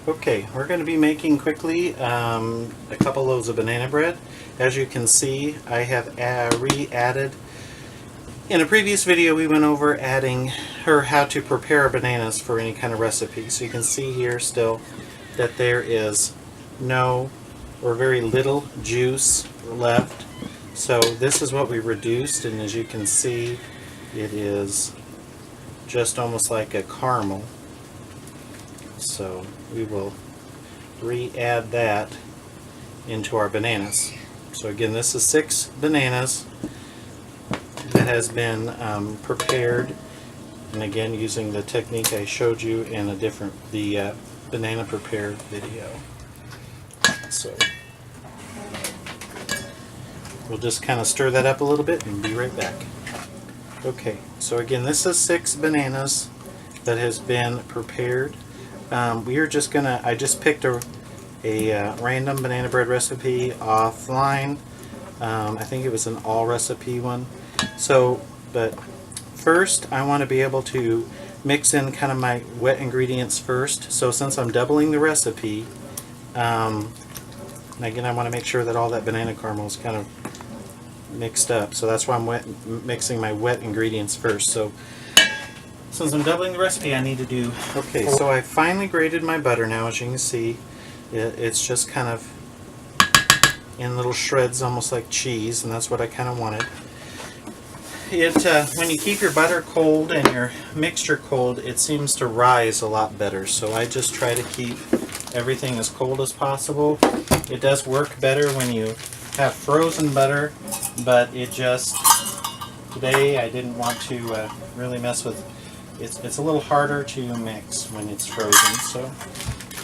Okay, we're going to be making quickly a couple loaves of banana bread. As you can see, I have re-added. In a previous video, we went over adding or how to prepare bananas for any kind of recipe. So you can see here still that there is no or very little juice left. So this is what we reduced, and as you can see, it is just almost like a caramel. So we will re-add that into our bananas. So again, this is 6 bananas that has been prepared, and again using the technique I showed you in the banana prepare video. So we'll just kind of stir that up a little bit and be right back. Okay, so again, this is 6 bananas that has been prepared. I just picked a random banana bread recipe offline. I think it was an all recipe one. So, but first I want to be able to mix in kind of my wet ingredients first. So since I'm doubling the recipe, again I want to make sure that all that banana caramel is kind of mixed up. So that's why I'm mixing my wet ingredients first. So since I'm doubling the recipe, I need to do... Okay, so I finally grated my butter now. As you can see, it's just kind of in little shreds, almost like cheese, and that's what I kind of wanted. When you keep your butter cold and your mixture cold, it seems to rise a lot better. So I just try to keep everything as cold as possible. It does work better when you have frozen butter, but today I didn't want to really mess with. It's a little harder to mix when it's frozen. So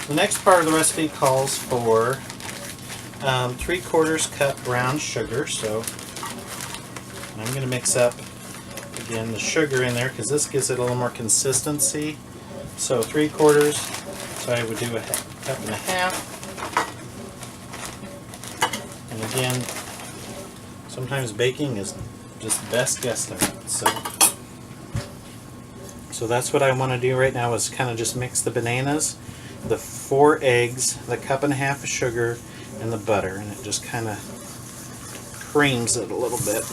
the next part of the recipe calls for 3/4 cup brown sugar. So I'm going to mix up again the sugar in there because this gives it a little more consistency. So 3/4. So I would do a 1.5 cups. And again, sometimes baking is just best guesstimate. So that's what I want to do right now, is kind of just mix the bananas, the 4 eggs, the 1.5 cups of sugar, and the butter, and it just kind of creams it a little bit.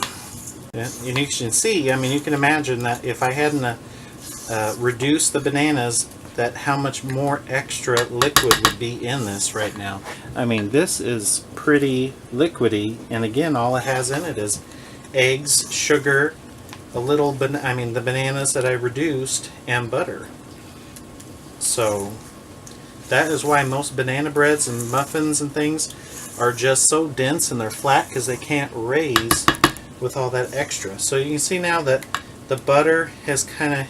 And you can see, I mean, you can imagine that if I hadn't reduced the bananas, that how much more extra liquid would be in this right now. I mean, this is pretty liquidy, and again, all it has in it is eggs, sugar, the bananas that I reduced, and butter. So that is why most banana breads and muffins and things are just so dense and they're flat, because they can't raise with all that extra. So you can see now that the butter has kind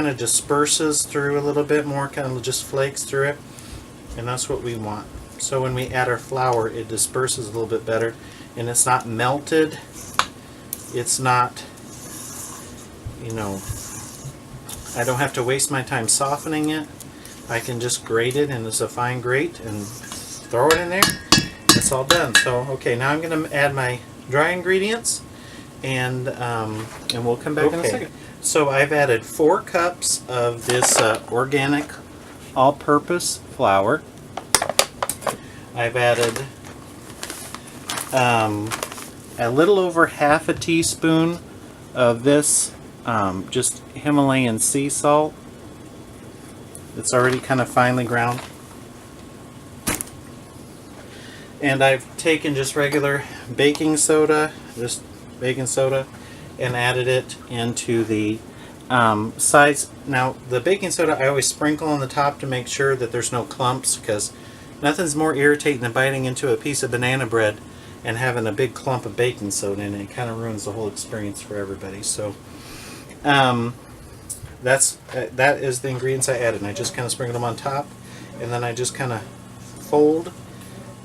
of disperses through a little bit more, kind of just flakes through it, and that's what we want. So when we add our flour, it disperses a little bit better, and it's not melted. It's not, I don't have to waste my time softening it. I can just grate it, and it's a fine grate, and throw it in there. It's all done. So okay, now I'm going to add my dry ingredients, and we'll come back in a second. So I've added 4 cups of this organic all-purpose flour. I've added a little over 1/2 teaspoon of this just Himalayan sea salt. It's already kind of finely ground. And I've taken just regular baking soda, and added it into the sides. Now the baking soda I always sprinkle on the top to make sure that there's no clumps, because nothing's more irritating than biting into a piece of banana bread and having a big clump of baking soda in it. It kind of ruins the whole experience for everybody. So that is the ingredients I added, and I just kind of sprinkle them on top, and then I just kind of fold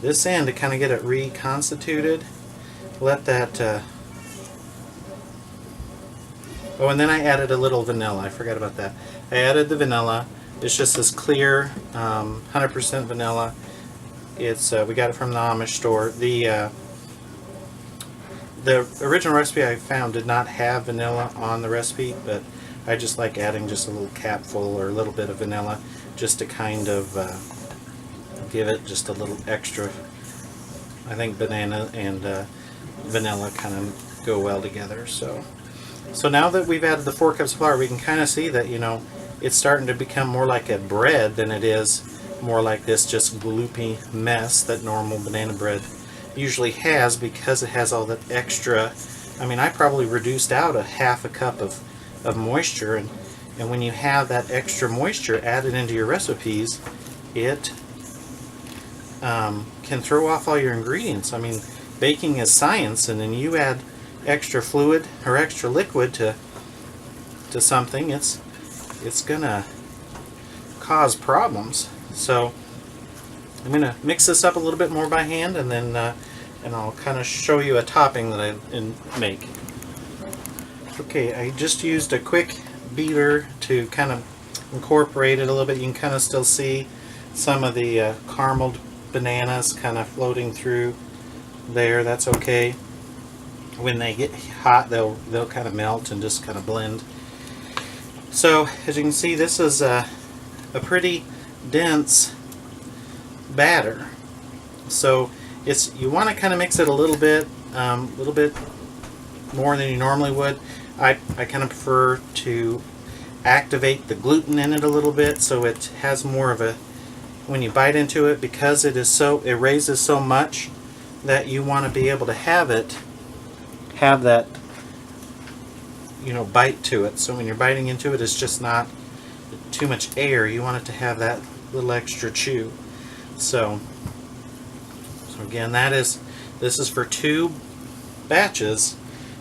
this in to kind of get it reconstituted. Let that oh, and then I added a little vanilla. I forgot about that. I added the vanilla. It's just this clear 100% vanilla. It's we got it from the Amish store. The original recipe I found did not have vanilla on the recipe, but I just like adding just a little capful or a little bit of vanilla. just to kind of give it just a little extra. I think banana and vanilla kind of go well together. So now that we've added the 4 cups of flour, we can kind of see that, you know, it's starting to become more like a bread than it is more like this just gloopy mess that normal banana bread usually has, because it has all that extra. I mean, I probably reduced out a half a cup of moisture, and when you have that extra moisture added into your recipes, it can throw off all your ingredients. I mean, baking is science, and then you add extra fluid or extra liquid to something, it's gonna cause problems. So I'm gonna mix this up a little bit more by hand, and then and I'll kind of show you a topping that I make. Okay, I just used a quick beater to kind of incorporate it a little bit. You can kind of still see some of the carameled bananas kind of floating through there. That's okay. When they get hot, they'll kind of melt and just kind of blend. So as you can see, this is a pretty dense batter. So you want to kind of mix it a little bit more than you normally would. I kind of prefer to activate the gluten in it a little bit, so it has more of a, when you bite into it, because it raises so much that you want to be able to have that, you know, bite to it. So when you're biting into it, it's just not too much air. You want it to have that little extra chew. So again, this is for 2 batches,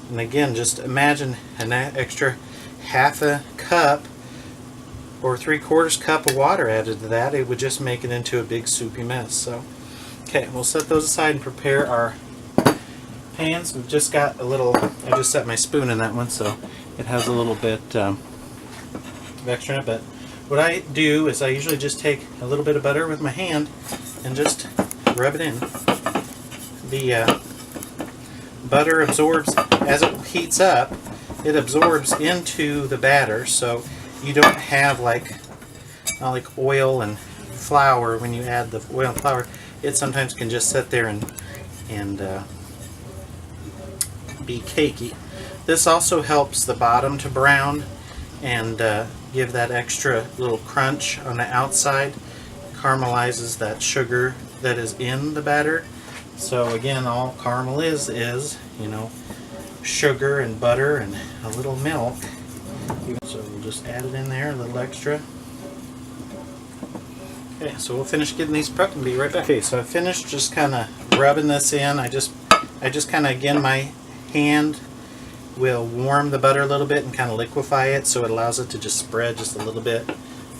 and again, just imagine an extra half a cup or 3/4 cup of water added to that. It would just make it into a big soupy mess. So okay, we'll set those aside and prepare our pans. We've just got a little, I just set my spoon in that one, so it has a little bit of extra in it. But what I do is I usually just take a little bit of butter with my hand and just rub it in. The butter absorbs, as it heats up, it absorbs into the batter, so you don't have like oil and flour. When you add the oil and flour, it sometimes can just sit there and be cakey. This also helps the bottom to brown and give that extra little crunch on the outside. Caramelizes that sugar that is in the batter. So again, all caramel is, you know, sugar and butter and a little milk. So we'll just add it in there, a little extra. Okay, so we'll finish getting these prepped and be right back. Okay, so I finished just kind of rubbing this in. I just kind of, again, my hand will warm the butter a little bit and kind of liquefy it, so it allows it to just spread just a little bit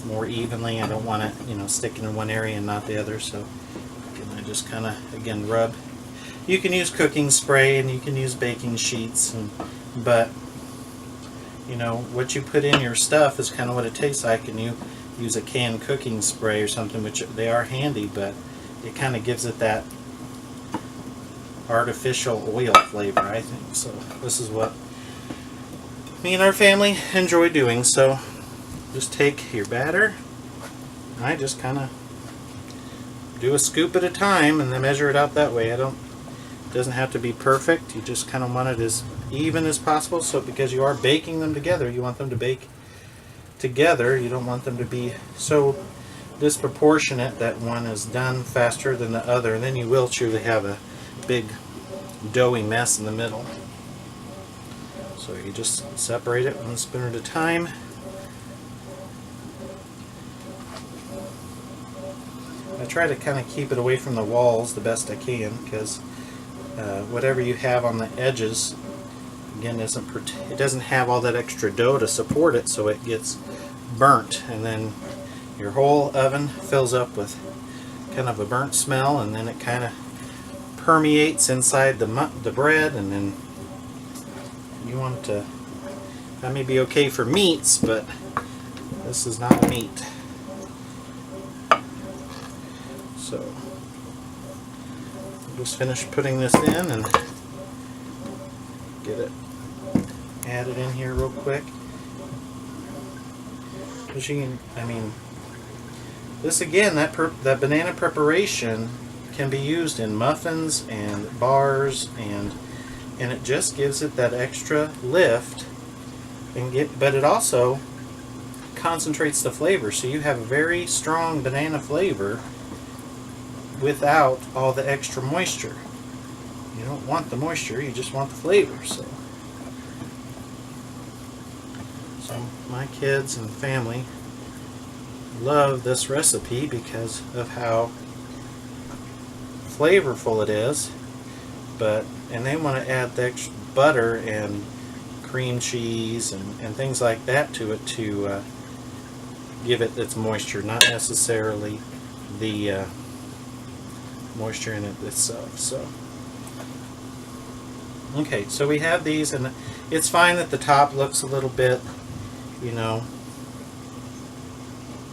more evenly. I don't want it, you know, sticking in one area and not the other. So again, I just kind of, again, rub. You can use cooking spray and you can use baking sheets, but you know, what you put in your stuff is kind of what it tastes like. And you use a canned cooking spray or something, which they are handy, but it kind of gives it that artificial oil flavor, I think. So this is what me and our family enjoy doing. So just take your batter, and I just kind of do a scoop at a time and then measure it out that way. It doesn't have to be perfect. You just kind of want it as even as possible. So because you are baking them together, you want them to bake together. You don't want them to be so disproportionate that one is done faster than the other, and then you will truly have a big doughy mess in the middle. So you just separate it 1 spoon at a time. I try to kind of keep it away from the walls the best I can, because whatever you have on the edges, again, it doesn't have all that extra dough to support it, so it gets burnt, and then your whole oven fills up with kind of a burnt smell, and then it kind of permeates inside the bread, and then you want it to, that may be okay for meats, but this is not meat. So just finish putting this in and get it added in here real quick. As you can, I mean, This again, that banana preparation can be used in muffins and bars, and it just gives it that extra lift, but it also concentrates the flavor, so you have a very strong banana flavor without all the extra moisture. You don't want the moisture, you just want the flavor. So my kids and family love this recipe because of how flavorful it is, and they want to add the extra butter and cream cheese and things like that to it to give it its moisture, not necessarily the moisture in it itself. So okay, so we have these, and it's fine that the top looks a little bit, you know,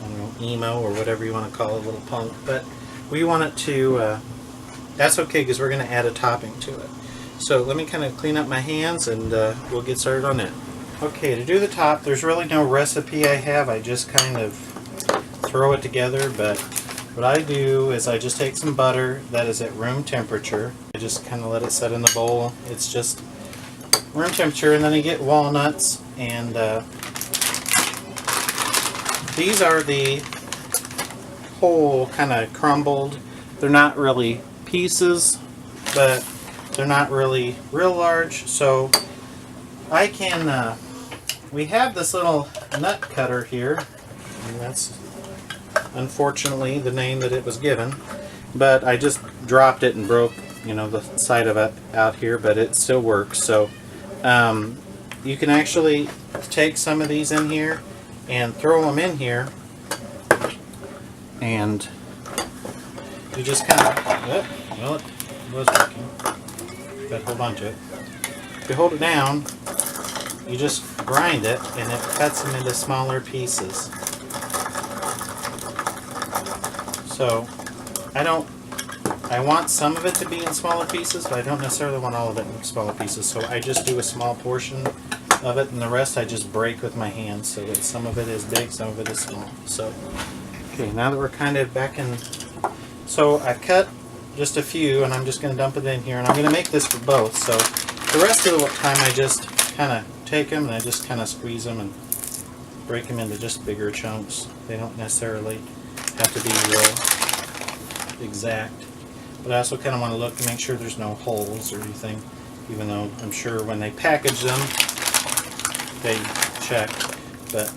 I don't know, emo or whatever you want to call it, a little punk, but we want it to, that's okay because we're going to add a topping to it. So let me kind of clean up my hands and we'll get started on it. Okay, to do the top, there's really no recipe I have, I just kind of throw it together, but what I do is I just take some butter that is at room temperature. I just kind of let it set in the bowl. It's just room temperature, and then I get walnuts, and these are the whole kind of crumbled. They're not really pieces, but they're not really real large. So I can, we have this little nut cutter here, and that's unfortunately the name that it was given, but I just dropped it and broke, you know, the side of it out here, but it still works. So you can actually take some of these in here and throw them in here, and you just kind of, well, it was working, but hold on to it. If you hold it down, you just grind it and it cuts them into smaller pieces. So I want some of it to be in smaller pieces, but I don't necessarily want all of it in smaller pieces. So I just do a small portion of it, and the rest I just break with my hands so that some of it is big, some of it is small. So, okay, now that we're kind of back in, so I've cut just a few, and I'm just going to dump it in here, and I'm going to make this for both. So the rest of the time I just kind of take them and I just kind of squeeze them and break them into just bigger chunks. They don't necessarily have to be real exact, but I also kind of want to look to make sure there's no holes or anything, even though I'm sure when they package them they check. But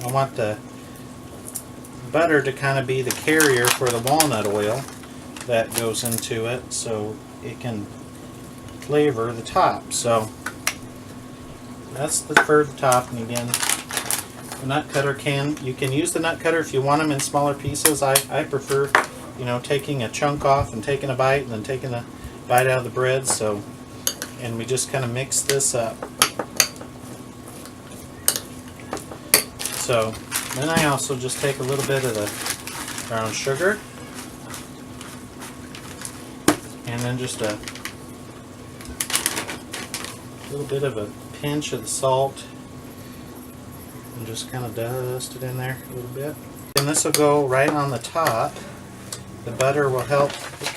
I want the butter to kind of be the carrier for the walnut oil that goes into it, so it can flavor the top. So that's for the top. And again, the nut cutter you can use the nut cutter if you want them in smaller pieces. I prefer, you know, taking a chunk off and taking a bite and then taking a bite out of the bread. So, and we just kind of mix this up. So then I also just take a little bit of the brown sugar, and then just a little bit of a pinch of the salt, and just kind of dust it in there a little bit. And this will go right on the top. The butter will help.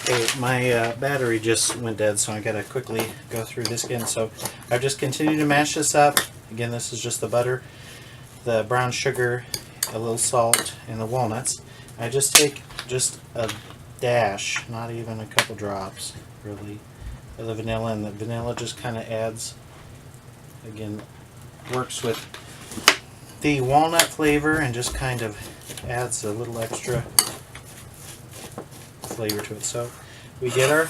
Okay, my battery just went dead, so I gotta quickly go through this again. So I just continue to mash this up. Again, this is just the butter, the brown sugar, a little salt, and the walnuts. I just take just a dash, not even a couple drops, really, of the vanilla, and the vanilla just kind of adds, again, works with the walnut flavor and just kind of adds a little extra flavor to it. So we get our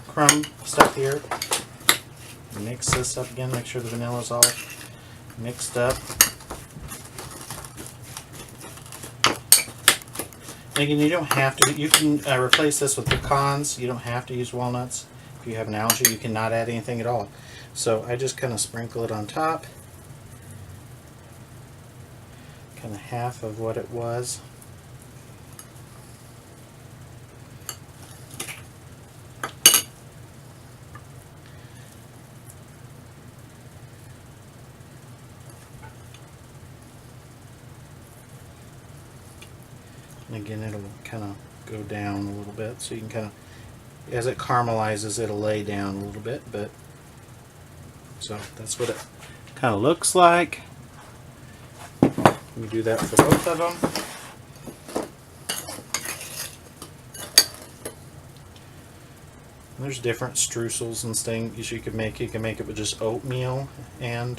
crumb stuff here, mix this up again, make sure the vanilla is all mixed up. Again, you don't have to, you can replace this with pecans. You don't have to use walnuts. If you have an allergy, you cannot add anything at all. So I just kind of sprinkle it on top, kind of half of what it was. And again, it'll kind of go down a little bit, so you can kind of, as it caramelizes, it'll lay down a little bit. But so that's what it kind of looks like. We do that for both of them. There's different streusels and things you can make. You can make it with just oatmeal and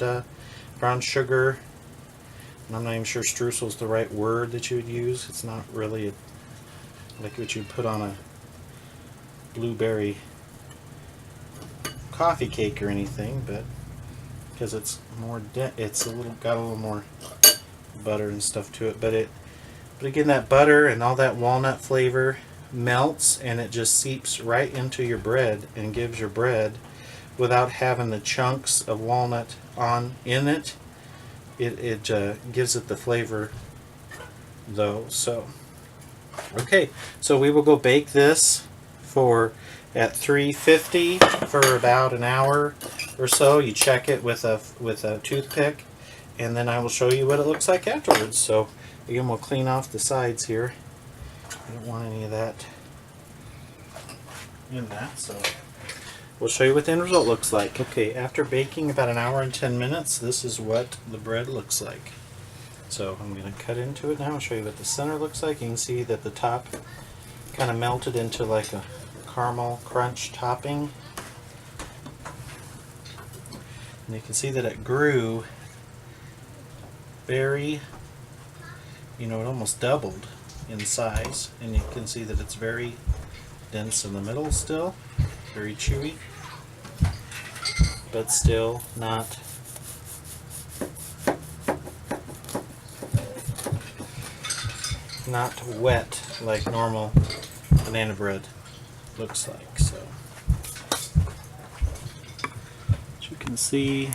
brown sugar. And I'm not even sure streusel is the right word that you would use. It's not really like what you put on a blueberry coffee cake or anything, but because it's more it's got a little more butter and stuff to it. But again, that butter and all that walnut flavor melts, and it just seeps right into your bread and gives your bread, without having the chunks of walnut in it. It gives it the flavor though. So okay, so we will go bake this at 350 for about an hour or so. You check it with a toothpick, and then I will show you what it looks like afterwards. So again, we'll clean off the sides here. I don't want any of that in that, so we'll show you what the end result looks like. Okay, after baking about an hour and 10 minutes, this is what the bread looks like. So I'm going to cut into it now and show you what the center looks like. You can see that the top kind of melted into like a caramel crunch topping. And you can see that it grew very, it almost doubled in size, and you can see that it's very dense in the middle still, very chewy, but still not wet like normal banana bread looks like. So as you can see,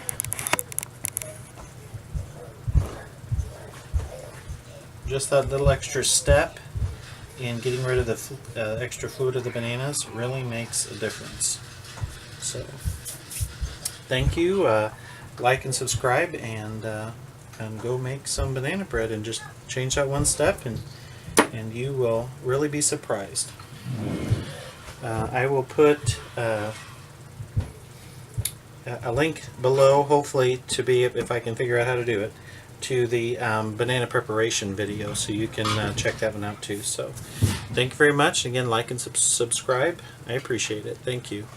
just that little extra step in getting rid of the extra fluid of the bananas really makes a difference. So thank you. Like and subscribe, and go make some banana bread, and just change that one step, and you will really be surprised. I will put a link below, hopefully, to be, if I can figure out how to do it, to the banana preparation video, so you can check that one out too. So thank you very much. Again, like and subscribe. I appreciate it. Thank you.